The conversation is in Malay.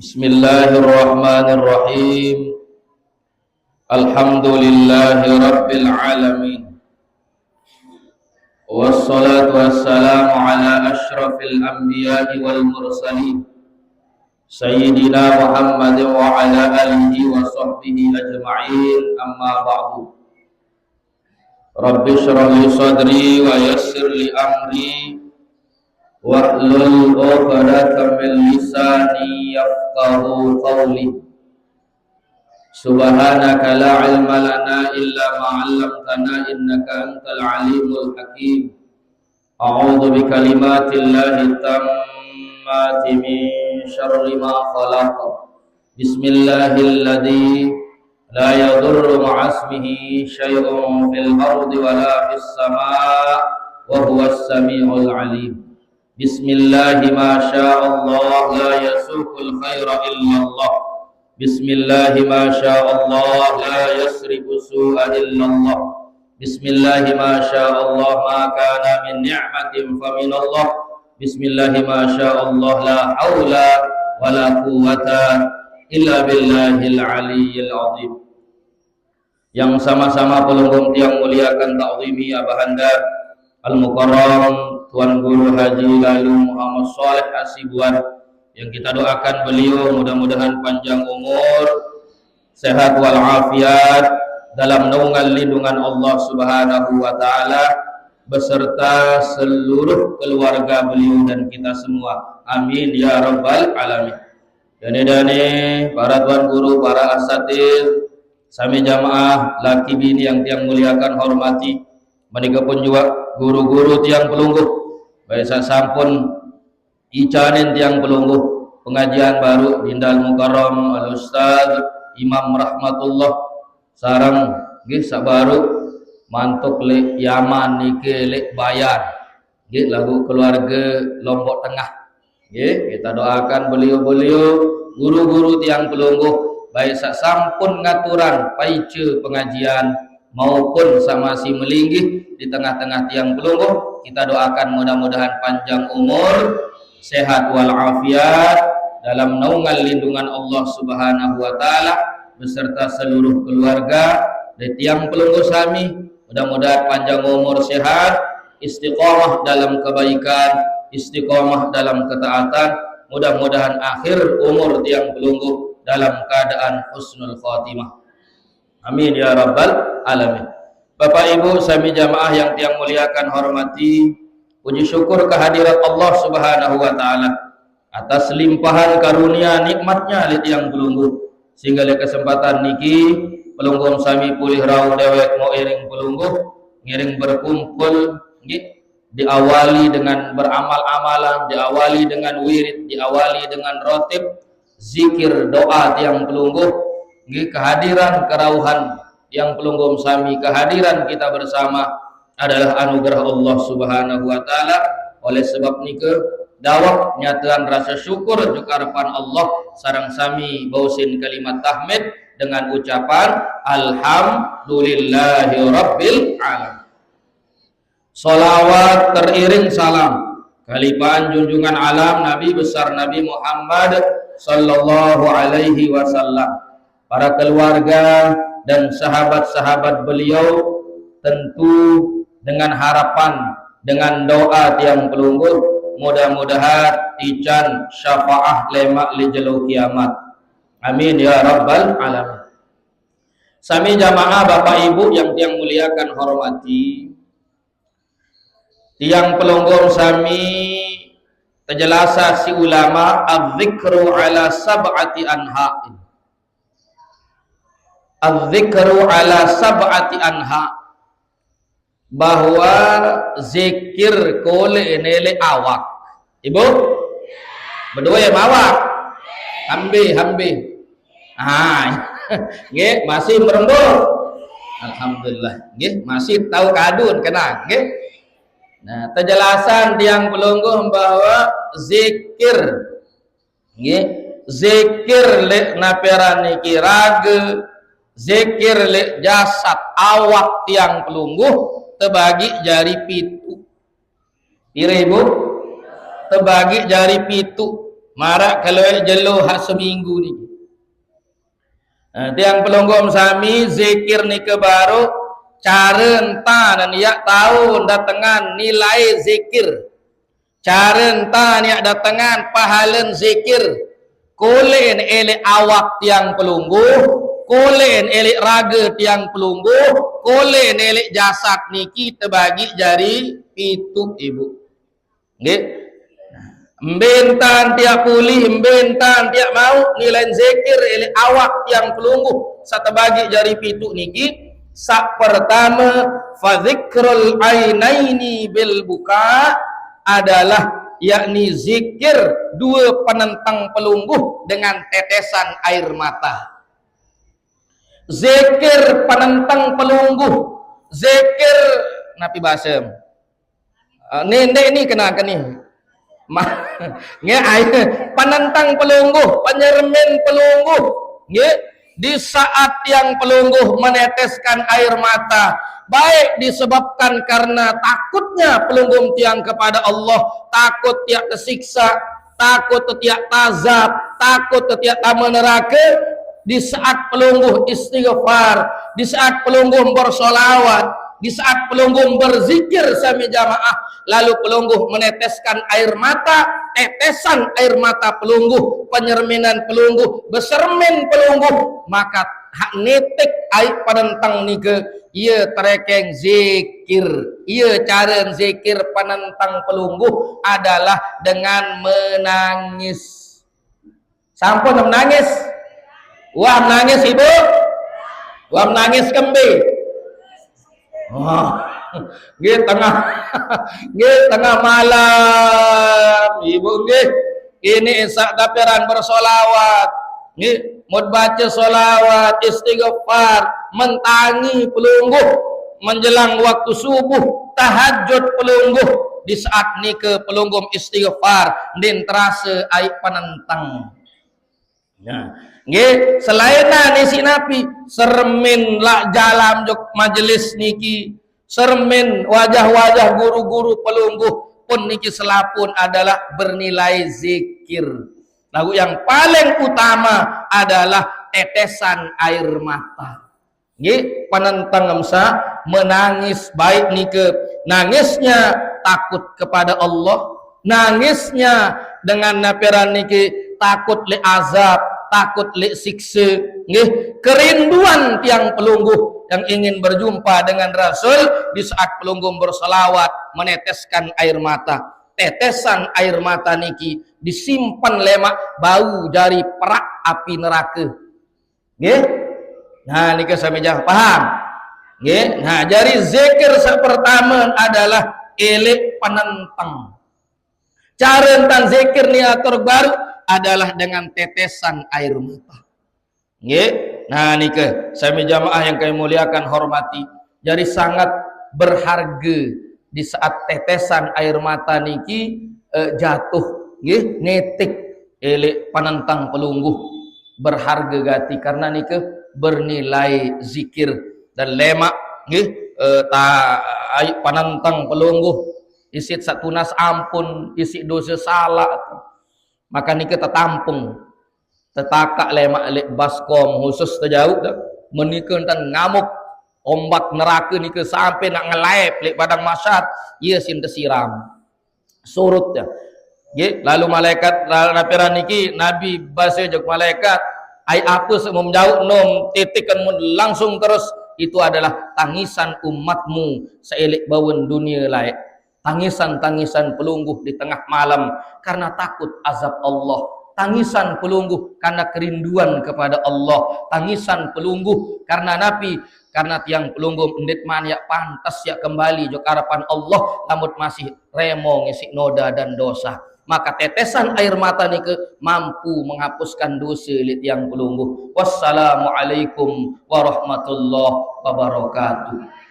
Bismillahirrahmanirrahim. Alhamdulillahi rabbil alamin. Wassalatu wassalamu ala asyrafil anbiya'i wal mursalin Sayyidina Muhammadin wa ala alihi wa sahbihi ajma'in, amma ba'du. Rabbi shrah li sadri wa yassir li amri wahlul 'uqdatam min lisani yafqahu qawli. Subhanaka la ilma lana illa ma 'allamtana innaka antal alimul hakim. A'udzu bikalimatillahi tammati min syarri ma khalaq. Bismillahilladzi la yadurru ma'asmihi syai'un fil ardi wala fis samaa wa huwas samiul alim. Bismillahi ma sya'allah la yasukul khaira illallah. Bismillahi ma sya'allah la yasrifu su'a illallah. Bismillahi ma sya'allah ma kana min ni'matin fa minallah. Bismillahi ma sya'allah la haula wa la quwwata illa billahil aliyyil azim. Yang sama-sama pelunggung tiang muliakan ta'zimi abahanda Al-Mukarram Tuan Guru Haji Lalu Muhammad Saleh Hasibuan, yang kita doakan beliau mudah-mudahan panjang umur, sehat walafiat dalam naungan lindungan Allah Subhanahu wa taala beserta seluruh keluarga beliau dan kita semua. Amin ya rabbal alamin. Dane-dane para tuan guru, para asatidz, sami jamaah laki bini yang tiang muliakan hormati, menika pun juga guru-guru tiang pelungguh, baik sampun icanin tiang pelungguh pengajian baru Dindal Mukarram Al-Ustaz Imam Rahmatullah sarang nggih sabaru mantuk lek Yaman niki lek Bayan nggih lagu keluarga Lombok Tengah nggih. Kita doakan beliau-beliau guru-guru tiang pelungguh baik sampun ngaturan paice pengajian maupun sama si melinggih di tengah-tengah tiang pelungguh. Kita doakan mudah-mudahan panjang umur, sehat walafiat dalam naungan lindungan Allah Subhanahu wa taala beserta seluruh keluarga dari tiang pelungguh sami. Mudah-mudahan panjang umur, sehat, istiqomah dalam kebaikan, istiqomah dalam ketaatan. Mudah-mudahan akhir umur tiang pelungguh dalam keadaan husnul khatimah. Amin ya rabbal alamin. Bapak Ibu sami jamaah yang tiang muliakan hormati, puji syukur kehadirat Allah Subhanahu wa taala atas limpahan karunia nikmatnya li tiang pelungguh, sehingga le kesempatan niki pelungguh sami pulih rau dewek mau iring pelungguh ngiring berkumpul nggih, diawali dengan beramal-amalan, diawali dengan wirid, diawali dengan rotib, zikir, doa tiang pelungguh nggih. Kehadiran kerauhan yang pelungguh sami, kehadiran kita bersama adalah anugerah Allah Subhanahu wa taala. Oleh sebab nike dawak nyatan rasa syukur juga harapan Allah sareng sami bausin kalimat tahmid dengan ucapan alhamdulillahi rabbil alamin. Salawat teriring salam kalipan junjungan alam Nabi besar Nabi Muhammad sallallahu alaihi wasallam, para keluarga dan sahabat-sahabat beliau, tentu dengan harapan, dengan doa tiang pelungguh mudah-mudahan ican syafaah lemak li jelo kiamat. Amin ya rabbal alamin. Sami jamaah Bapak Ibu yang tiang muliakan hormati, tiang pelungguh sami terjelasa si ulama az-zikru ala sab'ati anha'in. Az-zikru ala sab'ati anha, bahwa zikir kole nele awak. Ibu berdua ya awak hambi nggih masih merembur, alhamdulillah nggih masih tahu kadun kena nggih. Nah, penjelasan tiang pelungguh bahwa zikir nggih, zikir le naperan niki raga, zikir le jasad awak tiang pelungguh terbagi jari pitu. Pira ibu? Terbagi jari pitu. Marak kalau jelo hak seminggu ni. Tiang pelonggom sami zikir ni ke baru cara entah dan yak tahu datangan nilai zikir. Cara entah yak datangan pahalan zikir. Kolen elek awak tiang pelungguh, kolen elek raga tiang pelungguh, kolen elek jasad niki terbagi jari pitu ibu. Nggih. Mbentan tiap pulih, mbentan tiap mau nilai zikir ili awak yang pelungguh satu bagi jari pitu niki. Sak pertama fadhikrul ainaini bil buka adalah yakni zikir dua penentang pelungguh dengan tetesan air mata. Zikir penentang pelungguh, zikir napi bahasa ni kena ni penentang pelungguh, penyermin pelungguh, di saat yang pelungguh meneteskan air mata, baik disebabkan karena takutnya pelungguh tiang kepada Allah, takut tiak tersiksa, takut tiak tazab, takut tiak tamu neraka. Di saat pelungguh istighfar, di saat pelungguh bersolawat, di saat pelungguh berzikir sami jamaah, lalu pelungguh meneteskan air mata, tetesan air mata pelungguh, penyerminan pelungguh, besermin pelungguh, maka hak netek air penentang nike, ia terekeng zikir. Ia cara zikir penentang pelungguh adalah dengan menangis. Sampun menangis? Wah menangis ibu? Wah menangis kembe? Tengah malam ibu ini isak kapiran bersolawat, mud baca solawat, istighfar, mentangi pelungguh menjelang waktu subuh, tahajud pelungguh. Di saat ni ke pelungguh istighfar din terasa air penentang. Selain nisi napi sermin lah jalan jok majelis niki, sermin wajah-wajah guru-guru pelungguh pun niki selapun adalah bernilai zikir. Lagu yang paling utama adalah tetesan air mata. Penentang ngemsa menangis, baik nike nangisnya takut kepada Allah, nangisnya dengan napiran niki takut le azab, takut le siksa, kerinduan tiang pelungguh yang ingin berjumpa dengan Rasul. Di saat pelungguh berselawat meneteskan air mata, tetesan air mata niki disimpan lemak bau dari perak api neraka. Nah niki sampeyan paham? Nah jadi zikir pertama adalah elek penentang. Cara tentang zikir ni terbaru adalah dengan tetesan air mata. Nah nike sami jamaah yang kami muliakan hormati, jadi sangat berharga di saat tetesan air mata niki jatuh, netik elek penentang pelungguh, berharga gati karena nike bernilai zikir dan lemak penentang pelungguh isi satunas ampun, isi dosa salah, maka nike tertampung, tetakak lemak lek baskom khusus terjauh dah menikah dan ngamuk ombak neraka nike sampai nak ngelaip lek padang masyad, ia sin tersiram surut ya. Lalu malaikat napiran niki nabi bahasa jok malaikat ai apa semua menjauh nom titikan langsung terus, itu adalah tangisan umatmu seelik bawon dunia lain. Tangisan-tangisan pelungguh di tengah malam karena takut azab Allah. Tangisan pelungguh karena kerinduan kepada Allah. Tangisan pelungguh karena Nabi, karena tiang pelungguh endit man ya pantas ya kembali jo harapan Allah namun masih remo ngisi noda dan dosa. Maka tetesan air mata nike mampu menghapuskan dosa li tiang pelungguh. Wassalamualaikum warahmatullahi wabarakatuh.